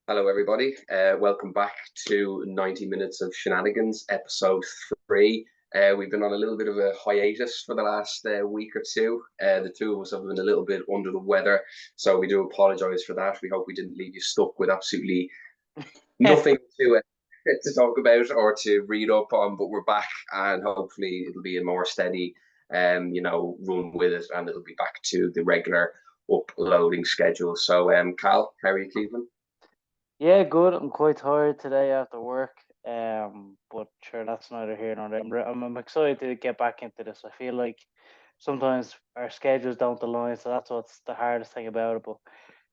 Hello, everybody. Welcome back to 90 Minutes of Shenanigans, episode 3. We've been on a little bit of a hiatus for the last week or two. The two of us have been a little bit under the weather, so we do apologise for that. We hope we didn't leave you stuck with absolutely nothing to talk about or to read up on, but we're back and hopefully it'll be a more steady run with it and it'll be back to the regular uploading schedule. So, Cal, how are you keeping? Yeah, good. I'm quite tired today after work. But sure, that's neither here nor there. I'm excited to get back into this. I feel like sometimes our schedules don't align, so that's what's the hardest thing about it. But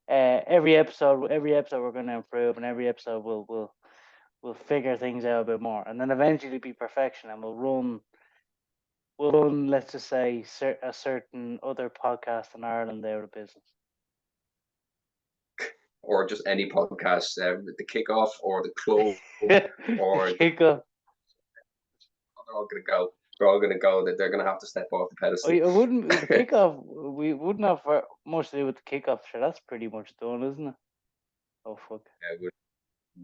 every episode we're going to improve, and every episode we'll figure things out a bit more, and then eventually be perfection, and we'll run. Let's just say a certain other podcast in Ireland out of business. Or just any podcast, the kickoff or the club, or Kick off. they're all going to go. They're all going to go. That they're going to have to step off the pedestal. I wouldn't the kickoff. We wouldn't have much to do with the kickoff. Sure, that's pretty much done, isn't it? Oh fuck.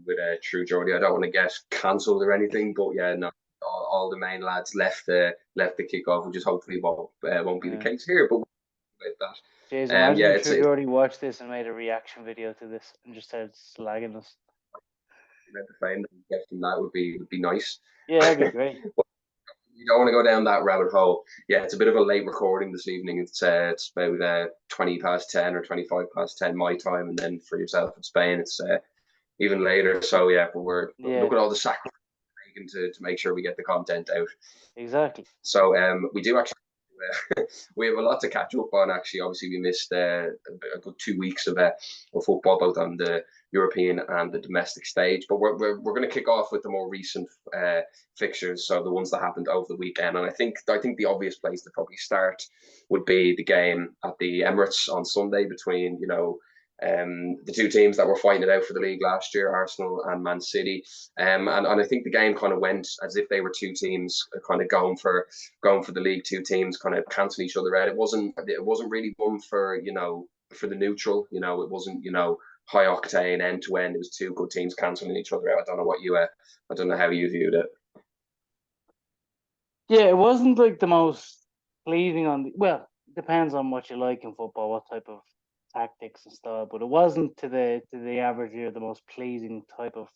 With True Geordie, I don't want to get cancelled or anything, but yeah, no, all the main lads left the kickoff, which is hopefully won't be the Yeah. case here. But about Jeez, that, imagine yeah, if it's True Geordie watched this and made a reaction video to this and just started slagging us. entertaining. Getting that would be nice. Yeah, that'd be great. You don't want to go down that rabbit hole. Yeah, it's a bit of a late recording this evening. It's about 20 past 10 or 25 past 10 my time, and then for yourself in Spain, it's even later. So yeah, but we're Yeah, look at all the sacrifice to make sure we get the content out. exactly. So we do actually we have a lot to catch up on. Actually, obviously we missed a good 2 weeks of football, both on the European and the domestic stage. But we're going to kick off with the more recent fixtures, so the ones that happened over the weekend. And I think the obvious place to probably start would be the game at the Emirates on Sunday between the two teams that were fighting it out for the league last year, Arsenal and Man City. And I think the game kind of went as if they were two teams kind of going for the league, two teams kind of cancelling each other out. It wasn't really one for the neutral. It wasn't high octane end to end. It was two good teams cancelling each other out. I don't know how you viewed it. Yeah, it wasn't like the most pleasing well, depends on what you like in football, what type of tactics and style, but it wasn't to the average ear the most pleasing type of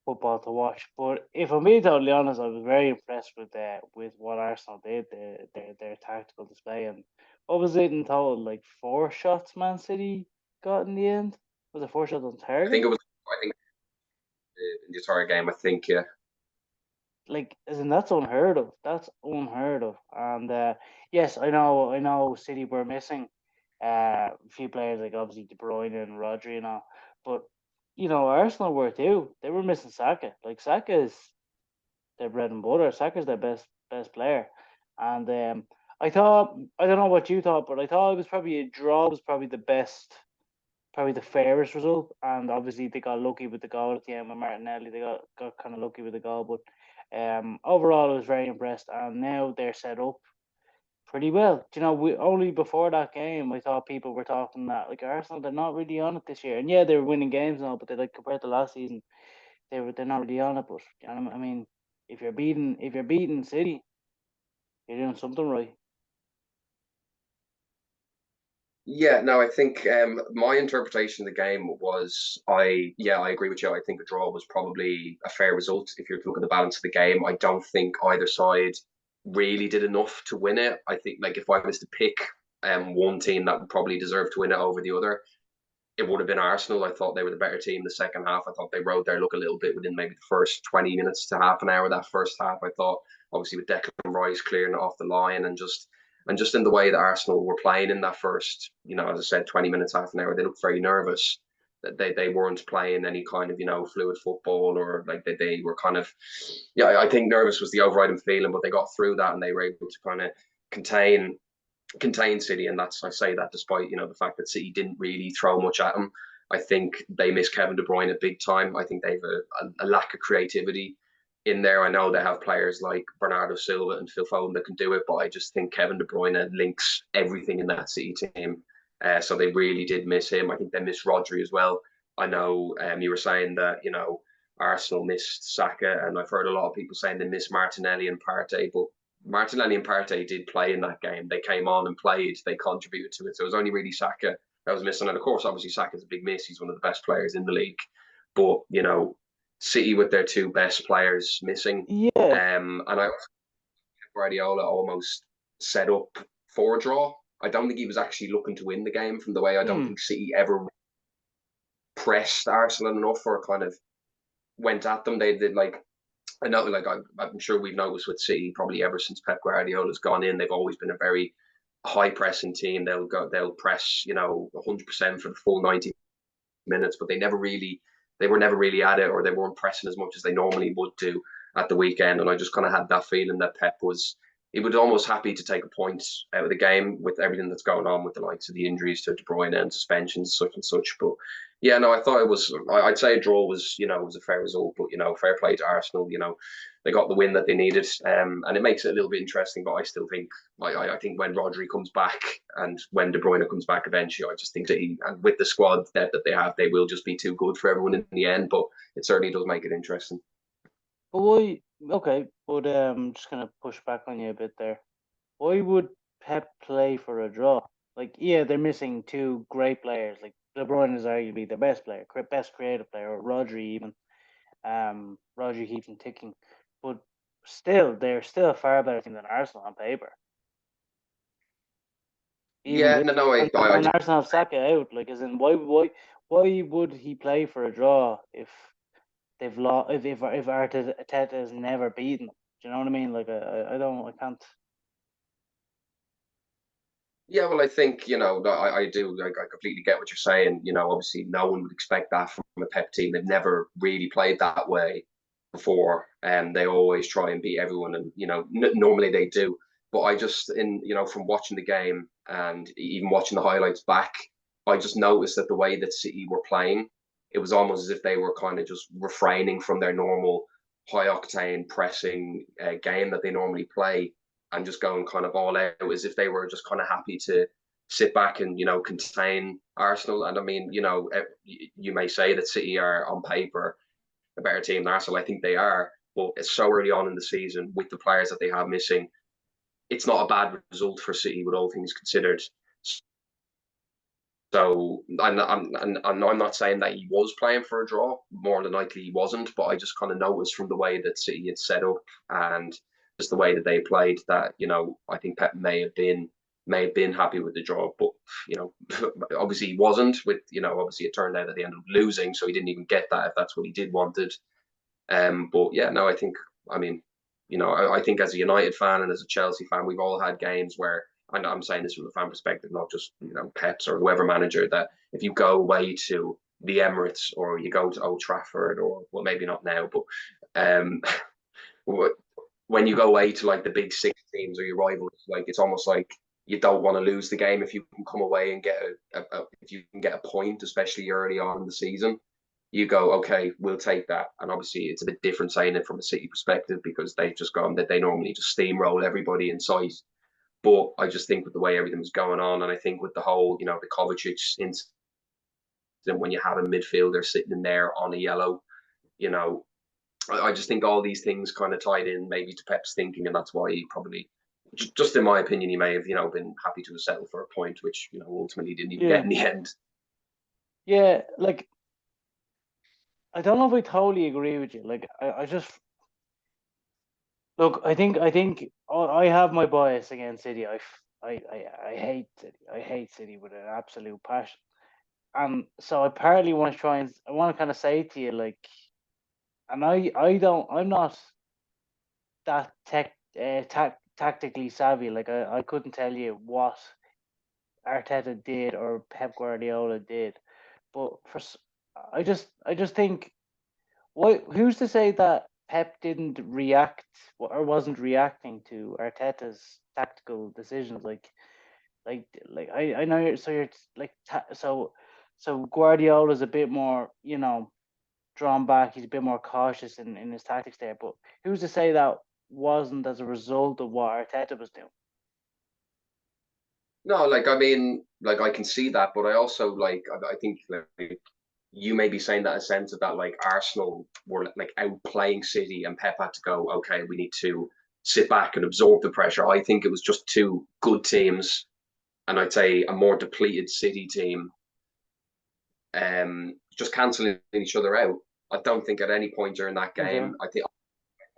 football to watch. But if I'm being totally honest, I was very impressed with what Arsenal did, their tactical display. And what was it in total? Like 4 shots Man City got in the end? Was it 4 shots on I think target? it was. I think in the entire game. I think yeah. Like, as in that's unheard of. That's unheard of. And yes, I know City were missing a few players like obviously De Bruyne and Rodri and all, but Arsenal were too. They were missing Saka. Like Saka is their bread and butter. Saka's their best player, and I don't know what you thought, but I thought it was probably a draw was probably the best, probably the fairest result. And obviously they got lucky with the goal at the end with Martinelli. They got kind of lucky with the goal, but overall I was very impressed. And now they're set up pretty well. We only before that game I thought people were talking that like Arsenal they're not really on it this year, and yeah they were winning games and all, but they like compared to last season they're not really on it. But I mean, if you're beating City, you're doing something right. Yeah, no, I think my interpretation of the game was I agree with you. I think a draw was probably a fair result if you're looking at the balance of the game. I don't think either side really did enough to win it. I think like if I was to pick one team that would probably deserve to win it over the other, it would have been Arsenal. I thought they were the better team the second half. I thought they rode their luck a little bit within maybe the first 20 minutes to half an hour of that first half. I thought obviously with Declan Rice clearing it off the line and just in the way that Arsenal were playing in that first, as I said, 20 minutes, half an hour, they looked very nervous. That they weren't playing any kind of fluid football, or like they were kind of, yeah, I think nervous was the overriding feeling, but they got through that and they were able to kind of contain City, and that's I say that despite the fact that City didn't really throw much at them. I think they miss Kevin De Bruyne a big time. I think they've a lack of creativity in there. I know they have players like Bernardo Silva and Phil Foden that can do it, but I just think Kevin De Bruyne links everything in that City team. So they really did miss him. I think they miss Rodri as well. I know you were saying that, Arsenal missed Saka, and I've heard a lot of people saying they missed Martinelli and Partey, but Martinelli and Partey did play in that game. They came on and played, they contributed to it. So it was only really Saka that was missing. And of course, obviously, Saka's a big miss. He's one of the best players in the league. But, City with their two best players missing. Yeah. And Guardiola almost set up for a draw. I don't think he was actually looking to win the game from the way I don't Hmm. think City ever pressed Arsenal enough or kind of went at them. They did like I know, like I'm sure we've noticed with City probably ever since Pep Guardiola's gone in, they've always been a very high pressing team. They'll press 100% for the full 90 minutes, but they were never really at it, or they weren't pressing as much as they normally would do at the weekend. And I just kind of had that feeling that Pep was he was almost happy to take a point out of the game with everything that's going on with the likes of the injuries to De Bruyne and suspensions, such and such. But yeah, no, I thought it was. I'd say a draw was a fair result, but fair play to Arsenal. They got the win that they needed, and it makes it a little bit interesting. But I still think, I think when Rodri comes back and when De Bruyne comes back eventually, I just think that and with the squad that they have, they will just be too good for everyone in the end. But it certainly does make it interesting. But why? Okay, but just gonna push back on you a bit there. Why would Pep play for a draw? Like, yeah, they're missing two great players. Like De Bruyne is arguably the best player, best creative player, or Rodri even. Rodri keeps him ticking, but still, they're still a far better team than Arsenal on paper. Even Yeah, with no, no, and Arsenal have Saka out. Like, as in, why would he play for a draw if they've lost if Arteta has never beaten them? Do you know what I mean? Like, I can't. Yeah, well, I think I do. Like, I completely get what you're saying. Obviously, no one would expect that from a Pep team. They've never really played that way before, and they always try and beat everyone. And normally they do. But I just, from watching the game and even watching the highlights back, I just noticed that the way that City were playing, it was almost as if they were kind of just refraining from their normal high octane pressing game that they normally play and just going kind of all out as if they were just kind of happy to sit back and contain Arsenal. And I mean, you may say that City are on paper a better team than Arsenal. I think they are, but it's so early on in the season with the players that they have missing. It's not a bad result for City with all things considered. So I'm not saying that he was playing for a draw. More than likely he wasn't, but I just kind of noticed from the way that City had set up and just the way that they played that I think Pep may have been happy with the draw, but obviously he wasn't. Obviously it turned out that they ended up losing, so he didn't even get that if that's what he did wanted. But yeah, no, I mean, I think as a United fan and as a Chelsea fan, we've all had games where, and I'm saying this from a fan perspective, not just Pep's or whoever manager, that if you go away to the Emirates or you go to Old Trafford, or well, maybe not now, but um, when you go away to like the big six teams or your rivals, like it's almost like you don't want to lose the game if you can come away and get if you can get a point, especially early on in the season. You go, okay, we'll take that. And obviously, it's a bit different saying it from a City perspective because they've just gone that they normally just steamroll everybody in sight. But I just think with the way everything was going on, and I think with the whole, the Kovacic incident, when you have a midfielder sitting in there on a yellow, you know, I just think all these things kind of tied in maybe to Pep's thinking, and that's why he probably, just in my opinion, he may have been happy to settle for a point, which ultimately didn't even get Yeah, in the end. yeah. Like, I don't know if I totally agree with you. Like, I just look. I have my bias against City. I hate City. I hate City with an absolute passion. So I partly want to try and I want to kind of say to you, like, and I'm not that tactically savvy. Like, I couldn't tell you what Arteta did or Pep Guardiola did, but I just think, who's to say that Pep didn't react or wasn't reacting to Arteta's tactical decisions? I know you're like so Guardiola's a bit more drawn back. He's a bit more cautious in his tactics there. But who's to say that wasn't as a result of what Arteta was doing? No, like I mean, like I can see that, but I also I think like you may be saying that in a sense of that like Arsenal were like outplaying City and Pep had to go, okay, we need to sit back and absorb the pressure. I think it was just two good teams, and I'd say a more depleted City team, just cancelling each other out. I don't think at any point during that Okay. game, I think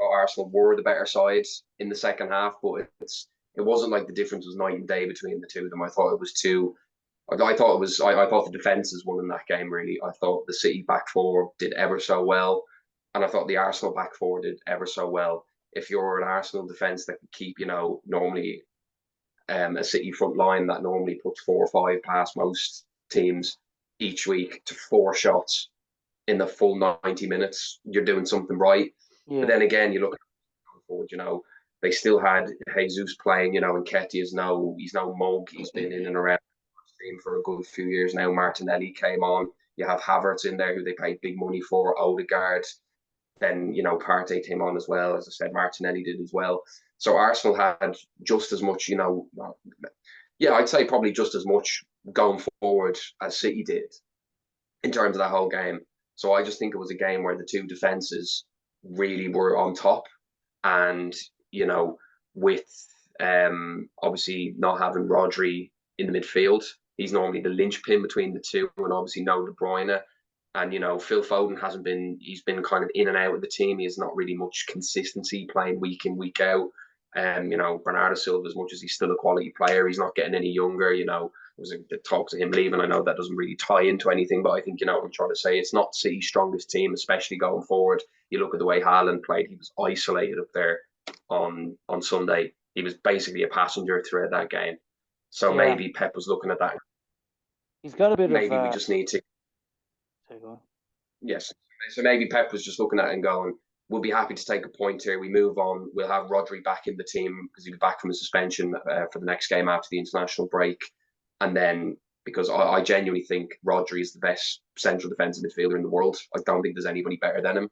Arsenal were the better side in the second half, but it wasn't like the difference was night and day between the two of them. I thought it was two. I thought it was. I thought the defenses won in that game. Really, I thought the City back four did ever so well, and I thought the Arsenal back four did ever so well. If you're an Arsenal defense that can keep, normally a City front line that normally puts 4 or 5 past most teams each week to 4 shots in the full 90 minutes, you're doing something right. But Yeah. then again, you look forward, they still had Jesus playing, and Ketty is he's no mug. He's been in and around the team for a good few years now. Martinelli came on. You have Havertz in there who they paid big money for, Odegaard. Then, Partey came on as well. As I said, Martinelli did as well. So Arsenal had just as much, yeah, I'd say probably just as much going forward as City did in terms of that whole game. So I just think it was a game where the two defenses really were on top, and with obviously not having Rodri in the midfield, he's normally the linchpin between the two, and obviously no De Bruyne. And Phil Foden hasn't been. He's been kind of in and out of the team. He has not really much consistency playing week in week out. Bernardo Silva, as much as he's still a quality player, he's not getting any younger. There was a talk to him leaving. I know that doesn't really tie into anything, but I think what I'm trying to say. It's not City's strongest team, especially going forward. You look at the way Haaland played; he was isolated up there on Sunday. He was basically a passenger throughout that game. So Yeah. maybe Pep was looking at that. He's got a bit of Maybe we just need to. sorry, go on. Yes. So maybe Pep was just looking at it and going, we'll be happy to take a point here. We move on. We'll have Rodri back in the team because he'll be back from his suspension for the next game after the international break. And then, because I genuinely think Rodri is the best central defensive midfielder in the world. I don't think there's anybody better than him.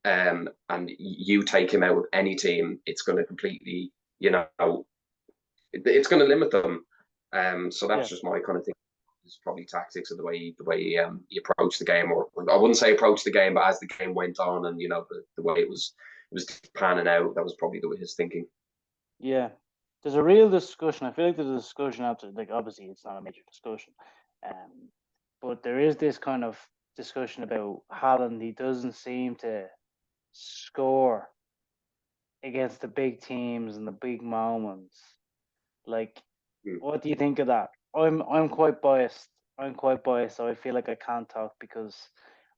And you take him out of any team, it's going to completely, it's going to limit them. So Yeah. that's just my kind of thing. It's probably tactics of he approached the game, or I wouldn't say approach the game, but as the game went on, and the way it was panning out, that was probably his thinking. Yeah. There's a real discussion. I feel like there's a discussion after, like, obviously it's not a major discussion, but there is this kind of discussion about Haaland. He doesn't seem to score against the big teams and the big moments. Like, what do you think of that? I'm quite biased. I'm quite biased, so I feel like I can't talk because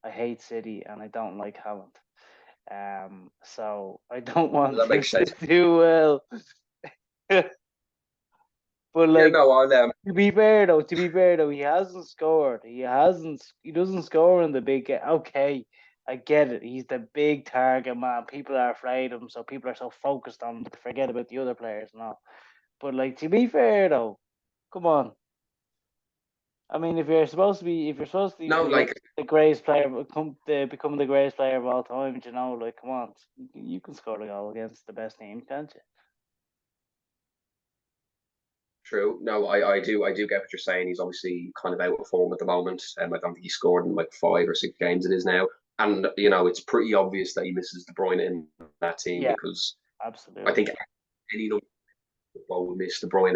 I hate City and I don't like Haaland. So I don't want That him makes to sense. do well. But Yeah, like, no, I to be fair though, he hasn't scored. He doesn't score in the big game. Okay, I get it. He's the big target man. People are afraid of him, so people are so focused on him to forget about the other players and all. But like, to be fair though, come on. I mean, if you're supposed to be no, like the greatest player, become the greatest player of all time, like, come on, you can score a goal against the best team, can't you? true. No, I do get what you're saying. He's obviously kind of out of form at the moment. I don't think he scored in like 5 or 6 games it is now. And it's pretty obvious that he misses De Bruyne in that team Yeah, because I absolutely. think any ball would miss De Bruyne,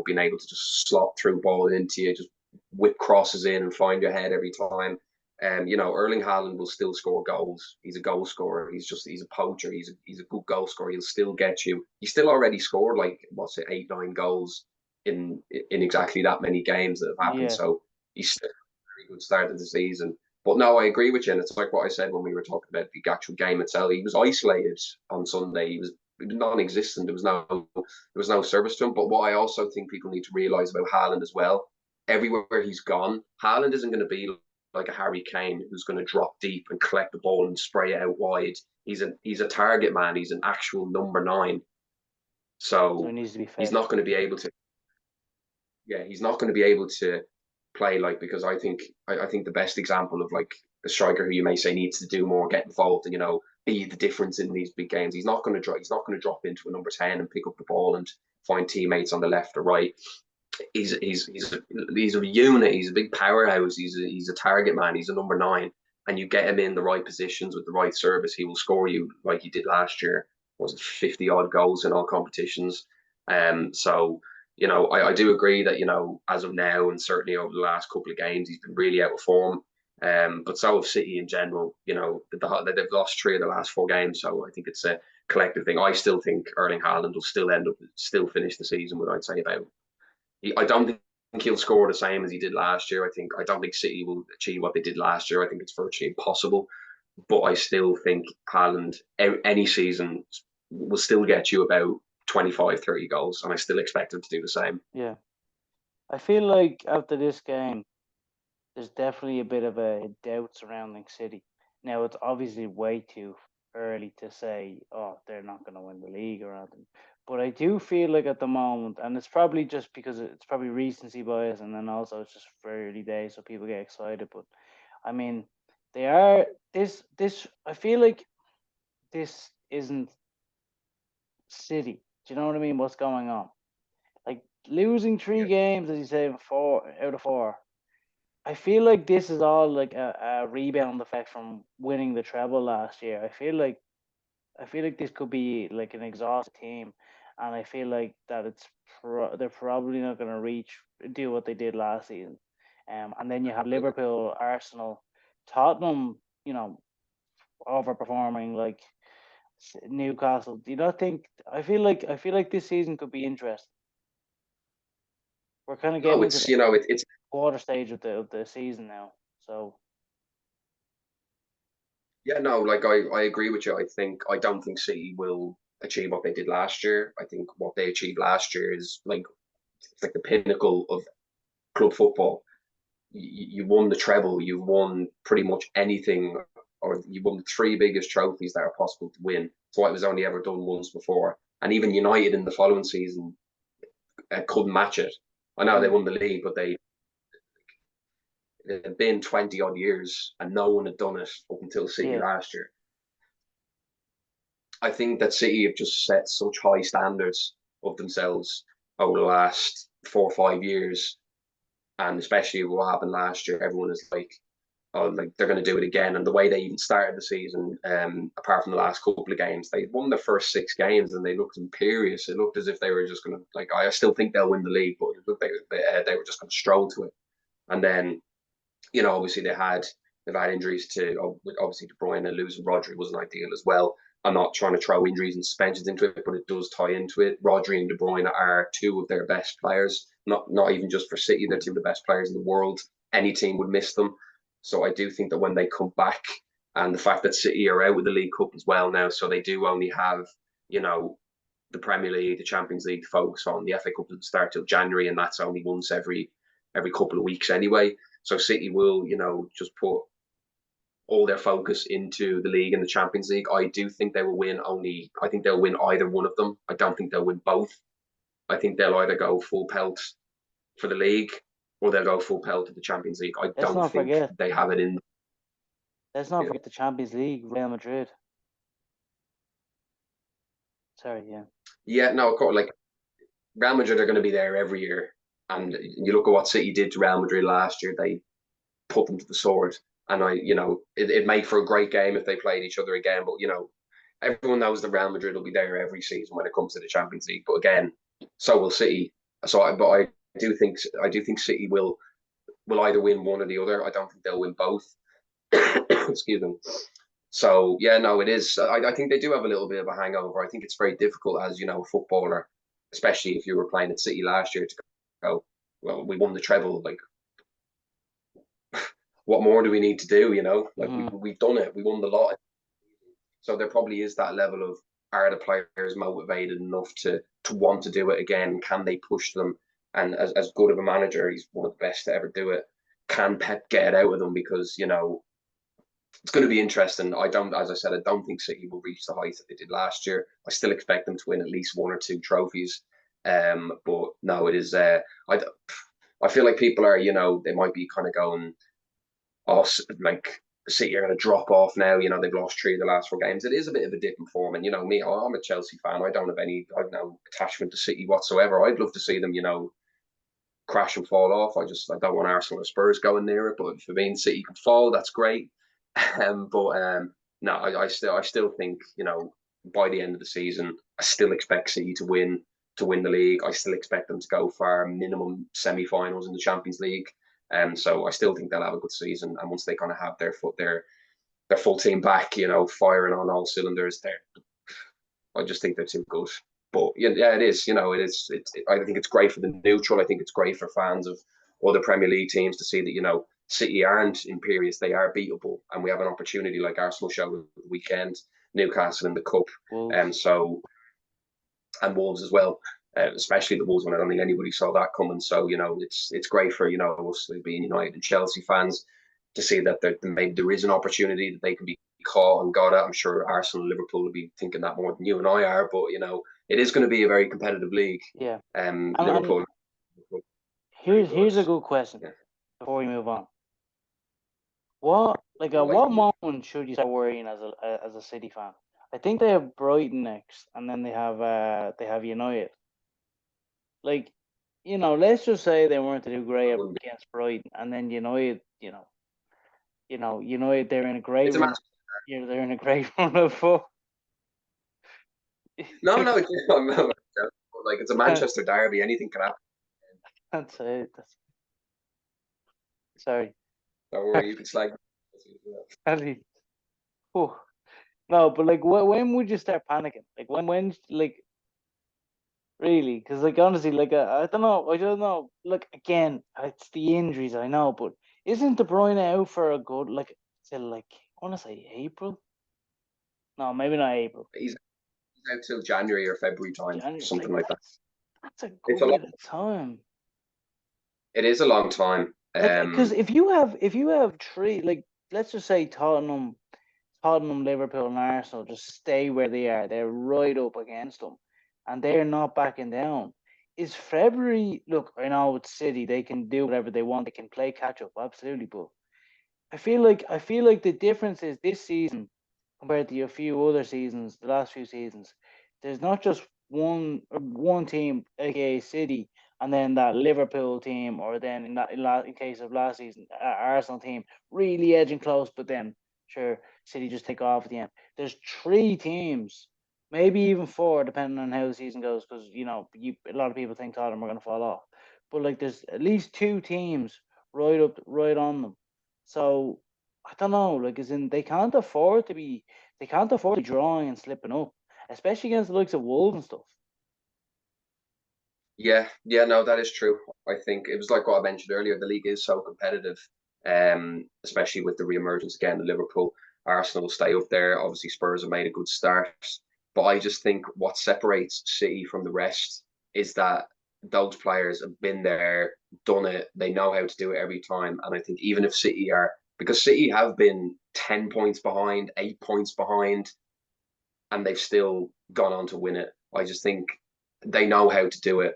being able to just slot through ball into you, just whip crosses in and find your head every time. Erling Haaland will still score goals. He's a goal scorer. He's a poacher. He's a good goal scorer. He'll still get you. He still already scored like what's it, 8, 9 goals in exactly that many games that have happened. Yeah, So he's still a very good start of the season. But no, I agree with you. And it's like what I said when we were talking about the actual game itself. He was isolated on Sunday. He was non-existent. There was no service to him. But what I also think people need to realise about Haaland as well, everywhere he's gone, Haaland isn't going to be like a Harry Kane who's going to drop deep and collect the ball and spray it out wide. He's a target man. He's an actual number 9. so he So needs to be he's fed. not going to be able to. Yeah, he's not going to be able to play like because I think the best example of like a striker who you may say needs to do more, get involved, and be the difference in these big games. He's not going to drop into a number 10 and pick up the ball and find teammates on the left or right. he's a unit. He's a big powerhouse. He's a target man. He's a number nine, and you get him in the right positions with the right service, he will score you like he did last year. Was it 50 odd goals in all competitions? So I do agree that as of now and certainly over the last couple of games, he's been really out of form. But so have City in general. They've lost 3 of the last 4 games, so I think it's a collective thing. I still think Erling Haaland will still finish the season with I'd say about I don't think he'll score the same as he did last year. I don't think City will achieve what they did last year. I think it's virtually impossible. But I still think Haaland any season will still get you about 25, 30 goals, and I still expect him to do the same. Yeah, I feel like after this game, there's definitely a bit of a doubt surrounding City. Now it's obviously way too early to say, oh, they're not going to win the league or anything. But I do feel like at the moment, and it's probably just because it's probably recency bias, and then also it's just very early days, so people get excited. But I mean, they are this. I feel like this isn't City. Do you know what I mean? What's going on? Like losing three Yeah. games, as you say, 4 out of 4. I feel like this is all like a rebound effect from winning the treble last year. I feel like this could be like an exhausted team, and I feel like that they're probably not going to do what they did last season. And then you have Liverpool, Arsenal, Tottenham, overperforming like Newcastle. Do you not think? I feel like this season could be interesting. We're kind of No, getting into it's the it's quarter stage of the season now, so yeah, no, like I agree with you. I don't think City will achieve what they did last year. I think what they achieved last year is like it's like the pinnacle of club football. You won the treble, you won pretty much anything, or you won the 3 biggest trophies that are possible to win. So it was only ever done once before. And even United in the following season couldn't match it. I know they mm, won the league, but it had been 20 odd years and no one had done it up until City yeah, last year. I think that City have just set such high standards of themselves over the last 4 or 5 years, and especially what happened last year, everyone is like, oh, like they're going to do it again. And the way they even started the season, apart from the last couple of games, they won the first 6 games and they looked imperious. It looked as if they were just going to like. I still think they'll win the league, but it looked like they were just going to stroll to it. And then obviously they've had injuries to obviously De Bruyne, and losing Rodri wasn't ideal as well. I'm not trying to throw injuries and suspensions into it, but it does tie into it. Rodri and De Bruyne are 2 of their best players. Not even just for City, they're 2 of the best players in the world. Any team would miss them. So I do think that when they come back, and the fact that City are out with the League Cup as well now, so they do only have the Premier League, the Champions League to focus on. The FA Cup doesn't start till January, and that's only once every couple of weeks anyway. So City will, just put all their focus into the league and the Champions League. I do think they will win only. I think they'll win either one of them. I don't think they'll win both. I think they'll either go full pelt for the league or they'll go full pelt to the Champions League. I let's don't not think forget. they have it in. Let's not Yeah, forget the Champions League, Real Madrid. Sorry, yeah. yeah, no, like Real Madrid are going to be there every year, and you look at what City did to Real Madrid last year. They put them to the sword. And it'd make for a great game if they played each other again. But everyone knows that Real Madrid will be there every season when it comes to the Champions League. But again, so will City. But I do think City will either win one or the other. I don't think they'll win both. Excuse me. So yeah, no, it is. I think they do have a little bit of a hangover. I think it's very difficult as a footballer, especially if you were playing at City last year, to go, well, we won the treble. Like, what more do we need to do? Like Mm-hmm. we've done it. We won the lot. So there probably is that level of, are the players motivated enough to want to do it again? Can they push them? And as good of a manager, he's one of the best to ever do it. Can Pep get it out of them? Because it's going to be interesting. As I said, I don't think City will reach the heights that they did last year. I still expect them to win at least 1 or 2 trophies. But no, it is. I feel like people are, they might be kind of going, oh, like City are going to drop off now. They've lost 3 of the last 4 games. It is a bit of a dip in form, and me, I'm a Chelsea fan. I've no attachment to City whatsoever. I'd love to see them, crash and fall off. I don't want Arsenal or Spurs going near it. But if it means City can fall, that's great. But no, I still think by the end of the season, I still expect City to win the league. I still expect them to go far, minimum semi-finals in the Champions League. So I still think they'll have a good season. And once they kind of have their full team back, firing on all cylinders, I just think they're too good. But yeah, it is. It is. I think it's great for the neutral. I think it's great for fans of other Premier League teams to see that City aren't imperious; they are beatable, and we have an opportunity like Arsenal showed the weekend, Newcastle in the cup, and Wolves. and Wolves as well. Especially the Wolves one. I don't think anybody saw that coming. So it's great for us being United and Chelsea fans to see that maybe there is an opportunity that they can be caught and got at. I'm sure Arsenal and Liverpool will be thinking that more than you and I are. But it is going to be a very competitive league. Yeah. And Liverpool. Very good. here's a good question Yeah. before we move on. At Right. what moment should you start worrying as a City fan? I think they have Brighton next, and then they have United. Like, let's just say they weren't to do great against Brighton, and then United, United they're in a great It's a run. match. Yeah, they're in a great run of foot. No, no, it's a Manchester derby. Anything can happen. That's it. Sorry. Don't worry, you can slag. Ali. Oh. No, but when would you start panicking? Like, really? Because honestly, I don't know. Look, again, it's the injuries, I know, but isn't De Bruyne out for a good till I want to say April? No, maybe not April. He's out till January or February time, January. something like that. That's a It's good a long. bit of time. It is a long time. Because if you have three, let's just say Tottenham, Liverpool, and Arsenal just stay where they are. They're right up against them, and they're not backing down. Is February? Look, I know it's City. They can do whatever they want. They can play catch up, absolutely. But I feel like the difference is this season compared to a few other seasons, the last few seasons. There's not just one team, aka City, and then that Liverpool team, or then in case of last season, Arsenal team really edging close, but then sure City just take off at the end. There's three teams, maybe even four, depending on how the season goes, because a lot of people think Tottenham are going to fall off, but there's at least two teams right on them. So I don't know, as in they can't afford to be drawing and slipping up, especially against the likes of Wolves and stuff. Yeah, yeah, no, that is true. I think it was like what I mentioned earlier. The league is so competitive, especially with the re-emergence again. The Liverpool, Arsenal will stay up there. Obviously, Spurs have made a good start, but I just think what separates City from the rest is that those players have been there, done it. They know how to do it every time. And I think even if City are, because City have been 10 points behind, 8 points behind, and they've still gone on to win it. I just think they know how to do it.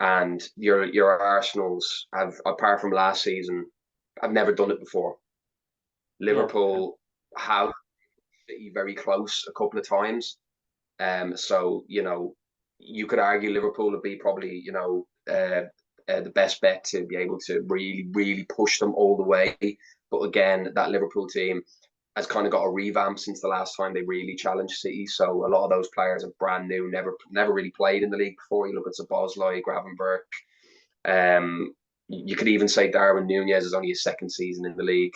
And your Arsenals have, apart from last season, have never done it before. Yeah, Liverpool have City very close a couple of times. So you could argue Liverpool would be probably the best bet to be able to really really push them all the way. But again, that Liverpool team has kind of got a revamp since the last time they really challenged City. So a lot of those players are brand new, never really played in the league before. You look at Szoboszlai, Gravenberch. You could even say Darwin Nunez is only his second season in the league.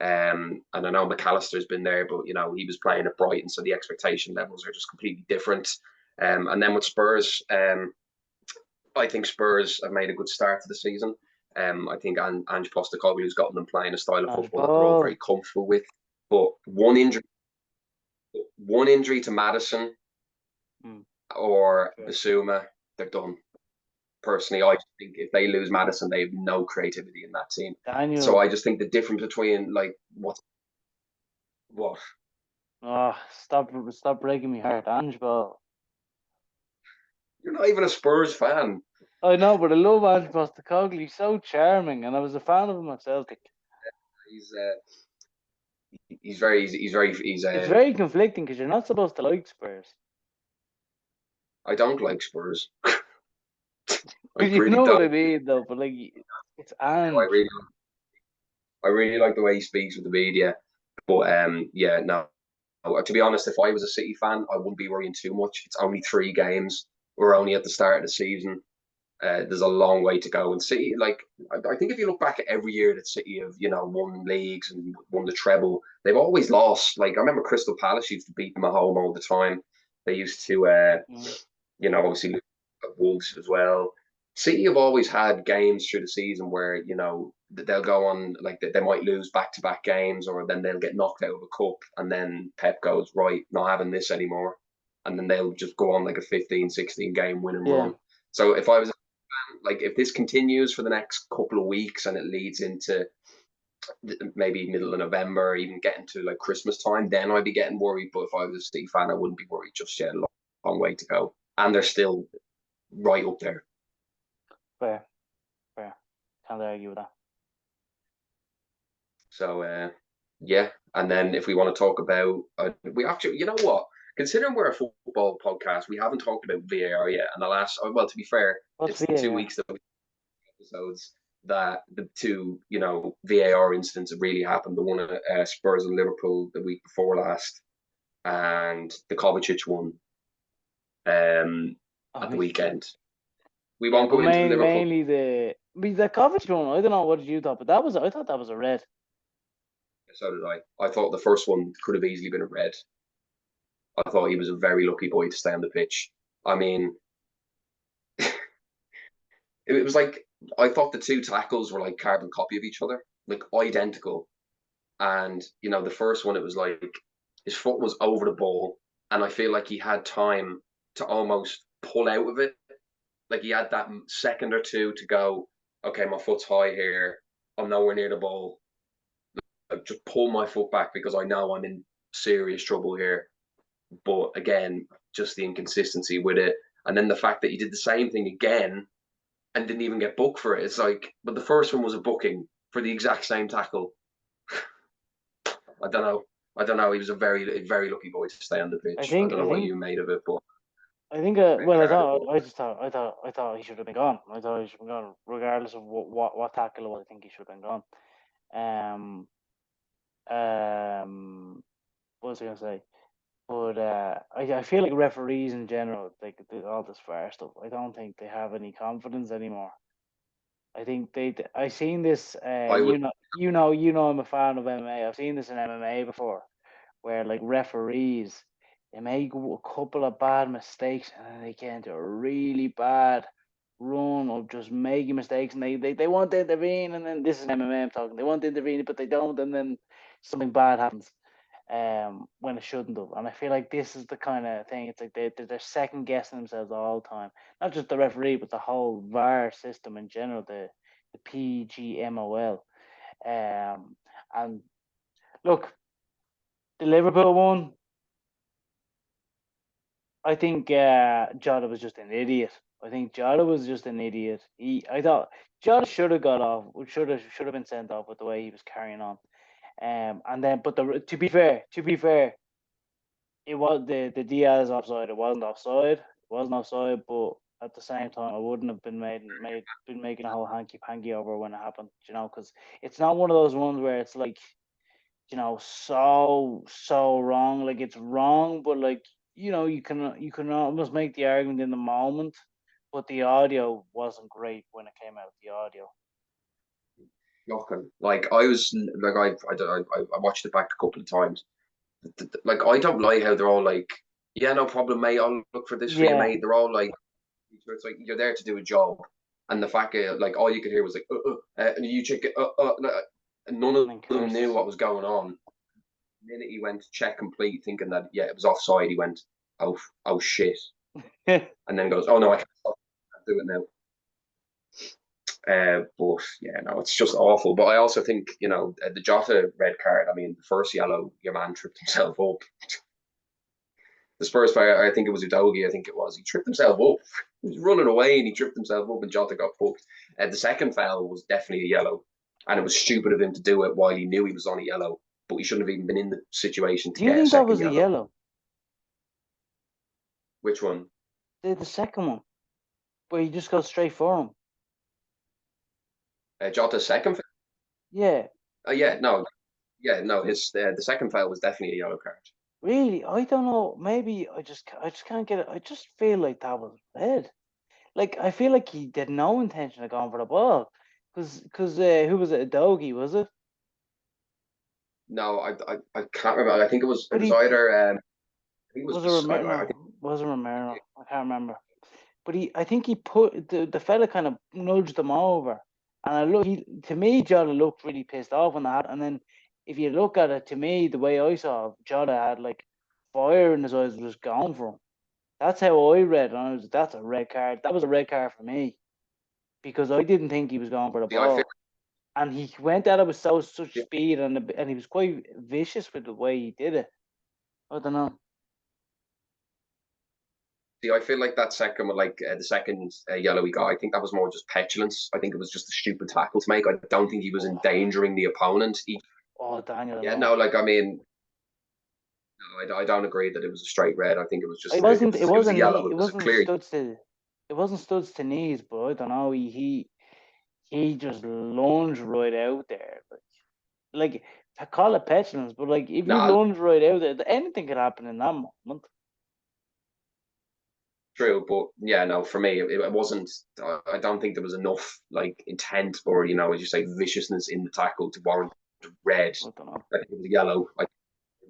And I know McAllister's been there, but he was playing at Brighton, so the expectation levels are just completely different. And then with Spurs, I think Spurs have made a good start to the season. I think Ange Postecoglou's gotten them playing a style of football that they're all very comfortable with. But one injury to Madison or Basuma, they're done. Personally, I think if they lose Madison, they have no creativity in that team. So Daniel. I just think the difference between what Oh, stop breaking me heart, Ange. you're not even a Spurs fan. I know, but I love Ange Postecoglou. He's so charming, and I was a fan of him at Celtic. He's he's very he's very he's It's very conflicting because you're not supposed to like Spurs. I don't like Spurs. I You really know what I don't. mean, though. But like, it's I Ange. really, I really like the way he speaks with the media. But yeah, no. To be honest, if I was a City fan, I wouldn't be worrying too much. It's only 3 games. We're only at the start of the season. There's a long way to go. And City, like, I think if you look back at every year that City have, won leagues and won the treble, they've always lost. Like, I remember Crystal Palace used to beat them at home all the time. They used to, Mm. obviously Wolves as well. City have always had games through the season where, they'll go on, like, they might lose back to back games, or then they'll get knocked out of a cup. And then Pep goes, right, not having this anymore. And then they'll just go on like a 15, 16 game winning Yeah, run. So if I was like, if this continues for the next couple of weeks and it leads into maybe middle of November, even getting to like Christmas time, then I'd be getting worried. But if I was a City fan, I wouldn't be worried just yet. Long way to go, and they're still right up there. fair, fair. Can't argue with that. So yeah, and then if we want to talk about, we actually, you know what? Considering we're a football podcast, we haven't talked about VAR yet. And the last, well, to be fair, What's it's the two VAR? weeks that episodes that the two, VAR incidents have really happened. The one at Spurs and Liverpool the week before last, and the Kovacic one Oh, at the weekend. We yeah, won't but go into the Liverpool. mainly the Kovac one. I don't know what did you thought, but I thought that was a red. So did I. I thought the first one could have easily been a red. I thought he was a very lucky boy to stay on the pitch. I mean, it was like I thought the two tackles were like carbon copy of each other, like identical. And the first one, it was like his foot was over the ball, and I feel like he had time to almost pull out of it. Like he had that second or two to go. Okay, my foot's high here. I'm nowhere near the ball. Like, just pull my foot back because I know I'm in serious trouble here. But again, just the inconsistency with it, and then the fact that he did the same thing again and didn't even get booked for it. It's like, but the first one was a booking for the exact same tackle. I don't know. I don't know. He was a very, very lucky boy to stay on the I pitch. I think don't I know what think you made of it, but I think. red Well, card. I thought he should have been gone. I thought he should have been gone, regardless of what tackle it was. I think he should have been gone. Um, what was I gonna say? But I feel like referees in general, like all this far stuff, I don't think they have any confidence anymore. I think I seen this. I would. I'm a fan of MMA. I've seen this in MMA before, where like referees, they make a couple of bad mistakes and then they get into a really bad run of just making mistakes, and they want to intervene, and then this is MMA I'm talking. They want to intervene, but they don't, and then something bad happens when it shouldn't have. And I feel like this is the kind of thing. It's like they're second guessing themselves all the time. Not just the referee, but the whole VAR system in general, the PGMOL. And look, the Liverpool one, I think Jota was just an idiot. I think Jota was just an idiot. I thought Jota should have got off, should have been sent off with the way he was carrying on. And then, but to be fair, it was the Diaz offside. It wasn't offside. It wasn't offside, but at the same time, I wouldn't have been making a whole hanky panky over when it happened. Because it's not one of those ones where it's like so wrong. Like it's wrong, but like you can almost make the argument in the moment, but the audio wasn't great when it came out. The audio. Shocking. Like I was like I don't I watched it back a couple of times. Like I don't like how they're all like, yeah, no problem, mate. I'll look for this for you, Yeah, mate. They're all like, it's like you're there to do a job, and the fact that like all you could hear was like, and you check it, and none of and them knew curses. what was going on. The minute he went to check complete, thinking that yeah it was offside, he went, oh shit, and then goes, oh no, I can't do it now. But yeah, no, it's just awful. But I also think the Jota red card. I mean, the first yellow, your man tripped himself up. The Spurs player, I think it was Udogi, I think it was. He tripped himself up. He was running away and he tripped himself up, and Jota got booked. The second foul was definitely a yellow, and it was stupid of him to do it while he knew he was on a yellow. But he shouldn't have even been in the situation to Do you get a think that second was a yellow. yellow? Which one? The second one. but he just goes straight for him. Jota's second. Yeah, Yeah, no, yeah, no. His the second foul was definitely a yellow card. really. I don't know. Maybe I just can't get it. I just feel like that was red. Like I feel like he did no intention of going for the ball. Cause who was it? A doggy, was it? No, I can't remember. I think it But was he either I think it was a was Romero. I think No, was a Romero. I can't remember. But I think he put the fella kind of nudged him over, and I look. He to me, Jota looked really pissed off on that. And then if you look at it, to me, the way I saw it, Jota had like fire in his eyes, was going for him. That's how I read it. And I was, that's a red card. That was a red card for me because I didn't think he was going for the see, I feel ball, and he went at it with such speed, and he was quite vicious with the way he did it. I don't know. see, I feel like that second, like the second yellow he got, I think that was more just petulance. I think it was just a stupid tackle to make. I don't think he was Oh, endangering the opponent. oh, Daniel, Yeah, no. no, like I mean, no, I don't agree that it was a straight red. I think it was just It wasn't. it was a yellow. It It was a wasn't clear. studs to. It wasn't studs to knees, but I don't know. He just lunged right out there. Like I call it petulance, but like if you Nah, lunge right out there, anything could happen in that moment. true, but yeah, no, for me, it wasn't. I don't think there was enough like intent or as you say, viciousness in the tackle to warrant red. I don't know. I think it was yellow, like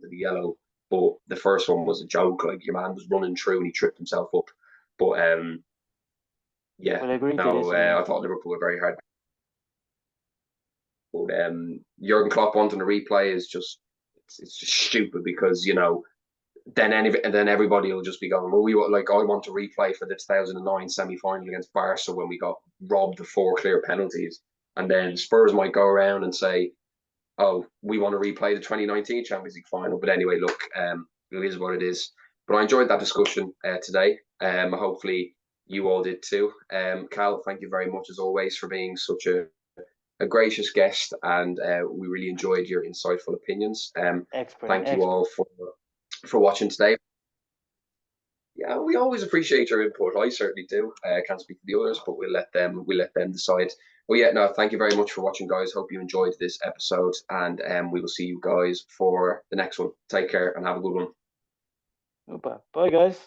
the yellow. But the first one was a joke. Like your man was running through and he tripped himself up. But yeah, Well, I agree to no, disagree. I thought Liverpool were very hard. But Jurgen Klopp wanting a replay is just it's just stupid because then everybody will just be going, well, we like I want to replay for the 2009 semi-final against Barca when we got robbed of 4 clear penalties, and then Spurs might go around and say, oh, we want to replay the 2019 Champions League final. But anyway, look, it is what it is. But I enjoyed that discussion today. Hopefully you all did too. Cal, thank you very much as always for being such a gracious guest, and we really enjoyed your insightful opinions. Expert, Thank you expert. all for watching today. Yeah, we always appreciate your input. I certainly do. I can't speak for the others, but we'll let them decide. But yeah, no, thank you very much for watching, guys. Hope you enjoyed this episode, and we will see you guys for the next one. Take care and have a good one. Bye, guys.